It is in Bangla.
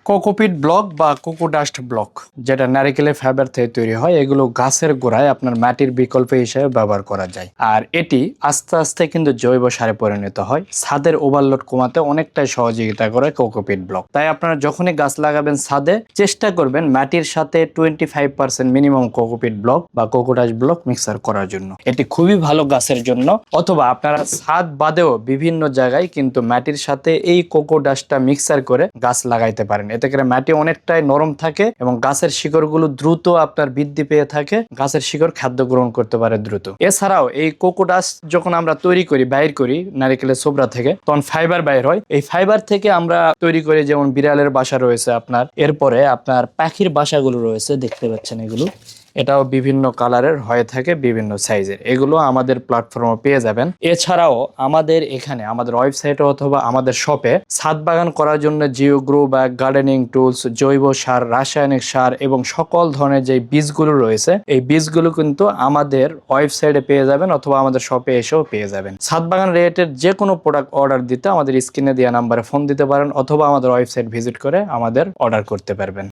কোকোপিট ব্লক বা কোকোডাস্ট ব্লক যেটা নারিকেলের ফাইবার থেকে তৈরি হয়, এগুলো গাছের গোড়ায় আপনার মাটির বিকল্প হিসেবে ব্যবহার করা যায়। আর এটি আস্তে আস্তে কিন্তু জৈব সারে পরিণত হয়, ছাদের ওভারলোড কমাতে অনেকটাই সহযোগিতা করে কোকোপিট ব্লক। তাই আপনারা যখনই গাছ লাগাবেন ছাদে, চেষ্টা করবেন মাটির সাথে 25% মিনিমাম কোকোপিট ব্লক বা কোকোডাস্ট ব্লক মিক্সার করার জন্য। এটি খুবই ভালো গাছের জন্য। অথবা আপনারা ছাদ বাদেও বিভিন্ন জায়গায় কিন্তু মাটির সাথে এই কোকোডাস্টটা মিক্সার করে গাছ লাগাইতে পারেন। এতে করে মাটি অনেকটাই নরম থাকে এবং গাছের শিকড়গুলো দ্রুত আপনার বৃদ্ধি পেয়ে থাকে, গাছের শিকড় খাদ্য গ্রহণ করতে পারে দ্রুত। এছাড়াও এই কোকোডাস্ট যখন আমরা তৈরি করি, বাইর করি নারিকেলের ছোবড়া থেকে, তখন ফাইবার বাইর হয়। এই ফাইবার থেকে আমরা তৈরি করি যেমন বিড়ালের বাসা রয়েছে আপনার, এরপরে আপনার পাখির বাসাগুলো রয়েছে, দেখতে পাচ্ছেন এগুলো, এটাও বিভিন্ন কালারের হয়ে থাকে, বিভিন্ন সাইজের। এগুলো আমাদের প্ল্যাটফর্মে পেয়ে যাবেন। এছাড়াও আমাদের এখানে আমাদের ওয়েবসাইটে অথবা আমাদের শপে ছাদ বাগান করার জন্য Jio grow bag, gardening tools, জৈব সার, রাসায়নিক সার এবং সকল ধরনের যে বীজগুলো রয়েছে, এই বীজগুলো কিন্তু আমাদের ওয়েবসাইটে পেয়ে যাবেন অথবা আমাদের শপে এসেও পেয়ে যাবেন। ছাদ বাগান রিলেটেড যে কোনো প্রোডাক্ট অর্ডার দিতে আমাদের স্ক্রিনে দেওয়া নাম্বারে ফোন দিতে পারেন অথবা আমাদের ওয়েবসাইট ভিজিট করে আমাদের অর্ডার করতে পারবেন।